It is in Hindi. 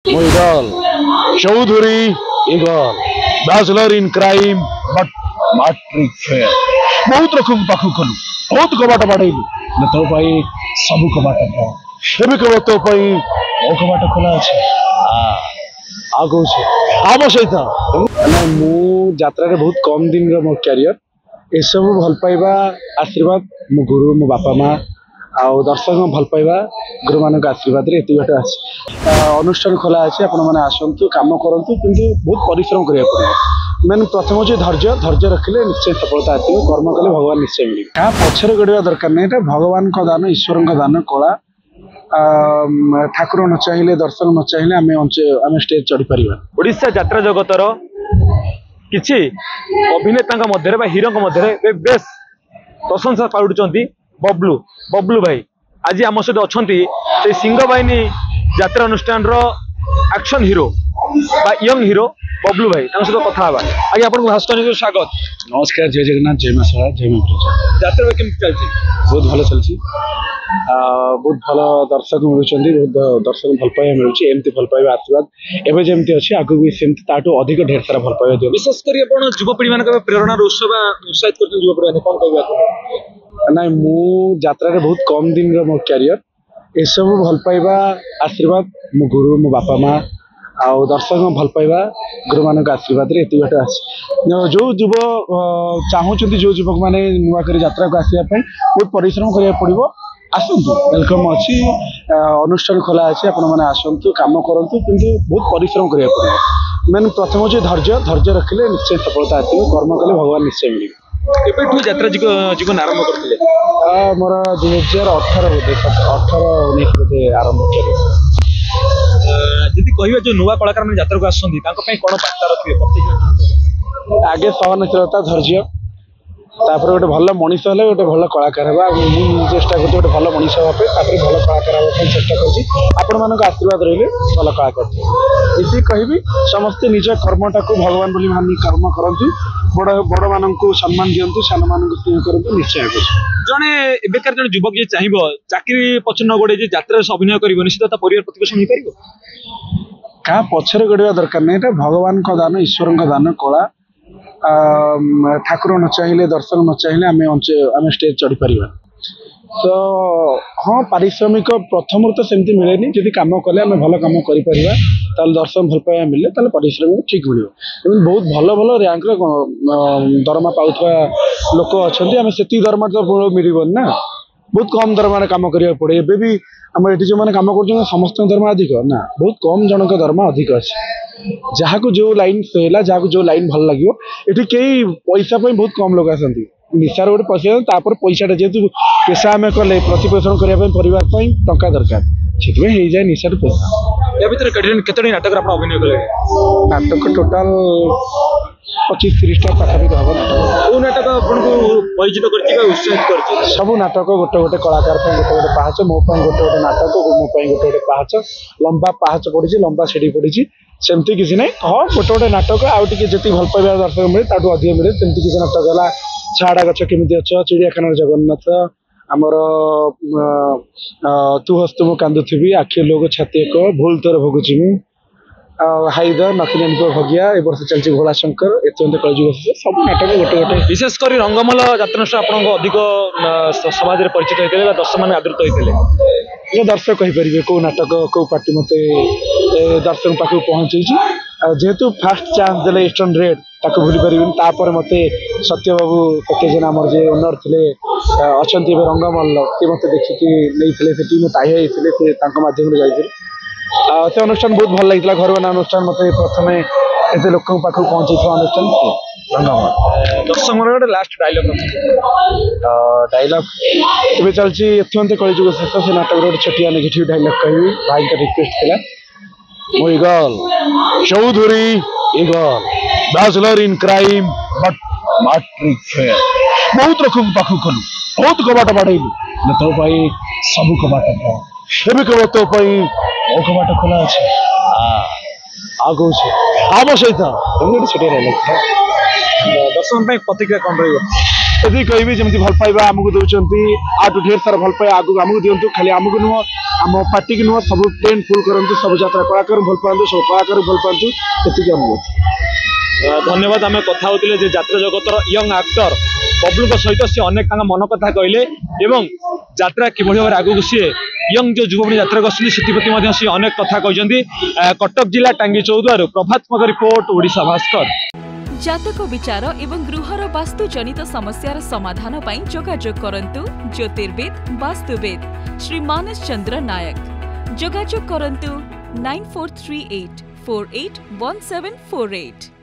Mughal, Chowdhury, Eagle, Bachelor in Crime, but Matric Fair. बहुत रकम पाखु कलु बहुत कबाट बाड़ेलु न तो पाई सब कबाट एबे केवल तो पाई ओ कबाट खोला अछि आगो छै आबो सहित ना मु यात्रा रे बहुत कम दिन रे मो कैरियर ए सब भल पाइबा आशीर्वाद मो गुरु मो बापा माँ आउ दर्शक भल पाइबा गुरु मान आशीर्वाद रे एति बाटे अछि अनुष्ठान खोला अछि आपण माने आसंतु काम करंतु किंतु बहुत परिश्रम करिया पड़े मैंने प्रथम हूँ धैर्य धैर्य रखिले निश्चय सफलता आस कर्म कले भगवान निश्चय मिले क्या पचर गड़ा दरकार नहीं भगवान का दान ईश्वर का दान कला ठाकुर न चाहिए दर्शक न चाहिए आम स्टेज चढ़ी पार ओडिशा यात्रा जगतर किछि अभिनेता मध्य हीरो मध्य बेस प्रशंसा पाउछंती बबलू बबलू भाई आज आम सहित अच्छा सिंह बाहिनी यात्रा अनुष्ठान action hero young hero Bablu भाई सहित कथा आज आपको भास्कर स्वागत नमस्कार जय जगन्नाथ जय माँ शारदा जय माँ यात्रा केमती चलती बहुत भल चलती बहुत भल दर्शक मिलूँ बहुत दर्शक भल पाइबा मिलूँ एमती भल पाइबा आशीर्वाद एवं जमी अच्छी आगू भी सेमती ताठू अधिक ढेर सारा भल पाइबा दियो विशेषकर युवपीढ़ी मान प्रेरणा उत्साहित कर युवपीढ़ी कौन कहबा ना मु यात्रा रे बहुत कम दिन रे मो कैरियर ए सब भल पाइबा आशीर्वाद मो गुरु मो बापा माँ आउ दर्शक भल पाइबा गुरु मान आशीर्वाद रे एति बाटे आसी जो युव चाहूँ जो युवक मैंने नुआ कर यात्रा को आसवा बहुत परिश्रम करिया पड़िबो आसंतु वेलकम अच्छी अनुष्ठान खोला अच्छी आपण मैंने आसंतु काम करंतु किंतु बहुत परिश्रम करिया पड़िबो मैंने प्रथम हूँ धैर्य धैर्य रखिले निश्चय सफलता आस कर्म कले भगवान निश्चय मिले केबेठू यात्रा जीवन आरंभ करथिले मोर 2018 बोधे 18-19 बोधे आरंभ कले जदि कहबे जो नुआ कलाकार माने यात्रा को आसछंती तांको पई कोन बार्ता रखिबे आगे सहनशीलता धैर्य तापर गोटे भल मनीष हेले गोटे भल कलाकार हेबा चेष्टा कर गोटे भल मनीष हेबा तापर भल कलाकार हेबा चेष्टा करछि आपण मानक आशीर्वाद रहिले भल कलाकार इति कहबी समस्त निज कर्मटा को भगवान बोली मानि कर्म करंतु बड़ बड़ माननकु सम्मान दियंतु सान माननकु स्नेह करंतु निश्चय हेबो जने बेकार जने युवक जे चाहिबो चाकरी पछन गोडे जे यात्रा से अभिनय करिवो निश्चित ता परिवार प्रतिपोषण होई परिबो का पछरे गड़िया दरकार नहीं एटा भगवान का दान ईश्वर का दान कला ठाकुर न चाहिए दर्शक न चाहिए आम स्टेज चढ़ी पार तो हाँ पारिश्रमिक प्रथम तो सेमती मिले जदि कम कले आम भल कम कर दर्शक भल पाइबा मिले पारिश्रमिक ठीक मिले बहुत भल भल रैंक दरमा पाउथवा लोक अच्छा आम से दरमा तो मिलबन ना बहुत कम दरमा कम करा पड़े एबे भी आम ये जो मैंने कम कर समस्त दरमा अधिक ना बहुत कम जनक दरमा अधिक अच्छे जहाँ को जो लाइन सहला जहाँ को जो लाइन भल लगे ये कई पैसा बहुत कम लोग आसती निशार गोटे पैसा तापर पैसाटा जेहतु पेशा आम कले प्रतिपोषण करने परिवार टंका दरकार से जाए निशार पैसा या भीतर केतोटी नाटक आप अभिनय कले नाटक टोटाल 25-30टा पाखापाखि हम नाटक वो नाटक आपको परिचित कर सब नाटक गोटे गोटे कलाकार गोटे गोटे पाहाच मो गोटे गोटे नाटक मो गोटे गोटे पाहाच लंबा पाहाच पड़ी लंबा सीढ़ी पड़ी सेमती किसी ना हाँ गोटे गोटे नाटक आउ टे जी भल पाइबा दर्शक मिले ताठू अधिक मिले सेमती किसी नाटक है छाड़ा गछ केमी अच्छ चिड़ियाखाना जगन्नाथ आमर तू हस्तु मु कांदुथी आखि लोग छाती एक भूल तोर भोगुची मु हाईद नथिनी भगिया ए वर्ष चलती घोड़ा शंकर एत कलजुग सब नाटक गोटे गोटे विशेषकर रंगमल यात्रा आप अधिक समाज में परिचित होते दर्शक मैंने आदृत होते दर्शक कहींपर कौ नाटक कौ पार्टी मत दर्शक पाखक पहुँचे जेहेतु फास्ट चान्स दे ईस्टर्न रेड ताको भूली पार मत सत्यबाबू सत्यजेन आमर जे ओनर थे अच्छा रंगमल सी मत देखिकी नहीं ताही होते मध्यम जाइए से अनुष्ठान बहुत भल लगी घर बना अनुष्ठान मत प्रथम एत लोक पाखक पहुँचे अनुष्ठान रंगमल दर्शक गोटे लास्ट डायलॉग ए चलती एथमते कलजुग शेष से नाटक गोटे छोटिया नेगेटिव डायलॉग कहि भाई का रिक्वेस्ट थी मुगल चौधुरी ईगल bachelor in crime but matric fail बहुत रकम पाखु कलु बहुत कबाट बाड़ेलु न तो पाई सब कबाट एबे केवल तो पाई ओ कबाट खोला अछि आगो छै आबो सहित छोटे डायलॉग दर्शक प्रतिक्रिया कौन रही यदि कहबी जमी भल पाइबा आमको दौरान आठू ढेर सारा भल पाइबा आगू आमको दिंतु खाली आमको नुह आम पार्टी की नुह सब टेंट फुल करूँ सब यात्रा कलाकार भल पाँच सब कलाकार भल पाँच ये आम धन्यवाद आम कथा होते जे यात्रा जगतर यंग एक्टर बबलू सहित सी अनेक मन कथा कहले एवं यात्रा कि भाव आगू सी यंग जो युवपी यात्रा कर सी अनेक कथा कहते। कटक जिला टांगी चौदुआर प्रभात्मक रिपोर्ट ओडिशा भास्कर। जातक विचार एवं गृहर वास्तु जनित समस्यार समाधान पाई जोगाजोग करंतु ज्योतिर्विद वास्तुविद श्री मानस चंद्र नायक। जोगाजोग करंतु 9438481748।